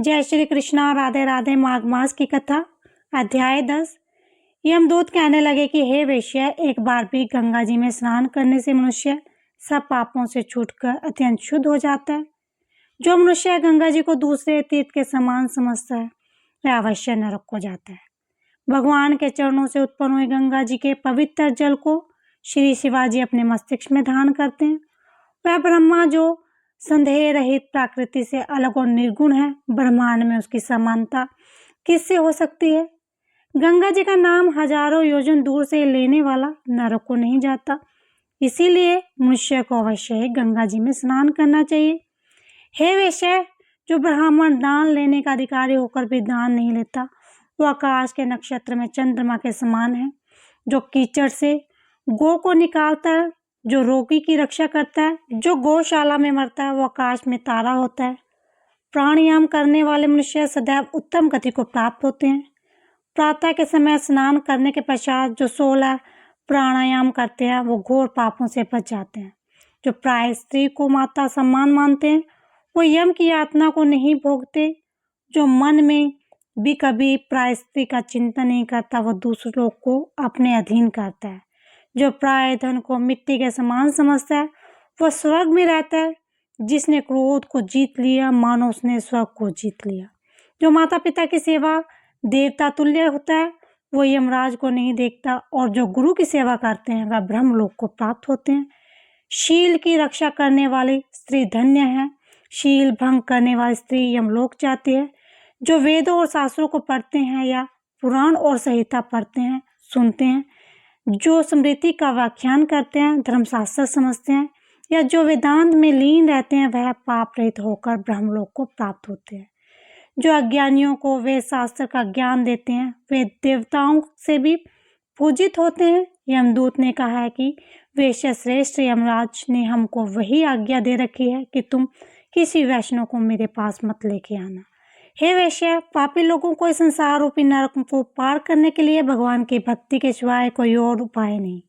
जय श्री कृष्णा। राधे राधे। माघ मास की कथा अध्याय 10। यमदूत कहने लगे कि हे वेश्या, एक बार भी गंगा जी में स्नान करने से मनुष्य सब पापों से छूटकर अत्यंत शुद्ध हो जाता है। जो मनुष्य गंगा जी को दूसरे तीर्थ के समान समझता है वह अवश्य नरक को जाता है। भगवान के चरणों से उत्पन्न हुए गंगा जी के पवित्र जल को श्री शिवाजी अपने मस्तिष्क में धारण करते हैं। वह ब्रह्मा जो संदेह रहित प्रकृति से अलग और निर्गुण है, ब्रह्मांड में उसकी समानता किससे हो सकती है। गंगा जी का नाम हजारों योजन दूर से लेने वाला नरक को नहीं जाता, इसीलिए मनुष्य को अवश्य ही गंगा जी में स्नान करना चाहिए। हे वेश्या, जो ब्राह्मण दान लेने का अधिकारी होकर भी दान नहीं लेता, वो आकाश के नक्षत्र में चंद्रमा के समान है। जो कीचड़ से गौ को निकालता है, जो रोगी की रक्षा करता है, जो गौशाला में मरता है, वो आकाश में तारा होता है। प्राणायाम करने वाले मनुष्य सदैव उत्तम गति को प्राप्त होते हैं। प्रातः के समय स्नान करने के पश्चात जो 16 प्राणायाम करते हैं वो घोर पापों से बच जाते हैं। जो प्राय स्त्री को माता सम्मान मानते हैं वो यम की यातना को नहीं भोगते। जो मन में भी कभी प्राय स्त्री का चिंतन नहीं करता वो दूसरों को अपने अधीन करता है। जो प्राय धन को मिट्टी के समान समझता है वह स्वर्ग में रहता है। जिसने क्रोध को जीत लिया मानो उसने स्वर्ग को जीत लिया। जो माता पिता की सेवा देवता तुल्य होता है वो यमराज को नहीं देखता, और जो गुरु की सेवा करते हैं वह ब्रह्मलोक को प्राप्त होते हैं। शील की रक्षा करने वाली स्त्री धन्य है। शील भंग करने वाली स्त्री यमलोक जाती है। जो वेदों और शास्त्रों को पढ़ते हैं या पुराण और संहिता पढ़ते हैं सुनते हैं, जो स्मृति का व्याख्यान करते हैं, धर्मशास्त्र समझते हैं, या जो वेदांत में लीन रहते हैं वह पाप रहित होकर ब्रह्मलोक को प्राप्त होते हैं। जो अज्ञानियों को वेद शास्त्र का ज्ञान देते हैं वे देवताओं से भी पूजित होते हैं। यमदूत ने कहा है कि वेश्य श्रेष्ठ यमराज ने हमको वही आज्ञा दे रखी है कि तुम किसी वैष्णव को मेरे पास मत लेके आना। हे वेश्या, पापी लोगों को इस संसार रूपी नरक को पार करने के लिए भगवान की भक्ति के सिवाय कोई और उपाय नहीं।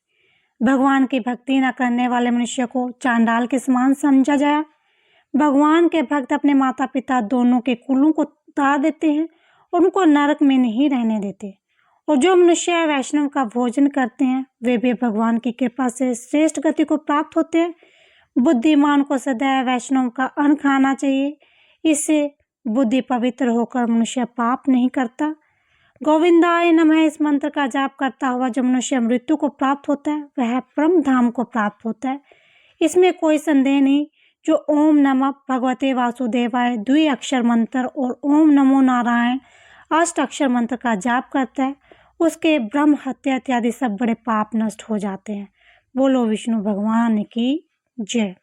भगवान की भक्ति न करने वाले मनुष्य को चांडाल के समान समझा जाए। भगवान के भक्त अपने माता पिता दोनों के कुलों को उतार देते हैं और उनको नरक में नहीं रहने देते। और जो मनुष्य वैष्णव का भोजन करते हैं वे भी भगवान की कृपा से श्रेष्ठ गति को प्राप्त होते हैं। बुद्धिमान को सदैव वैष्णव का अन्न खाना चाहिए, इससे बुद्धि पवित्र होकर मनुष्य पाप नहीं करता। गोविंदाय नमः इस मंत्र का जाप करता हुआ जो मनुष्य मृत्यु को प्राप्त होता है वह परम धाम को प्राप्त होता है, इसमें कोई संदेह नहीं। जो ओम नमः भगवते वासुदेवाय द्विअक्षर मंत्र और ओम नमो नारायण 8 अक्षर मंत्र का जाप करता है उसके ब्रह्म हत्या इत्यादि सब बड़े पाप नष्ट हो जाते हैं। बोलो विष्णु भगवान की जय।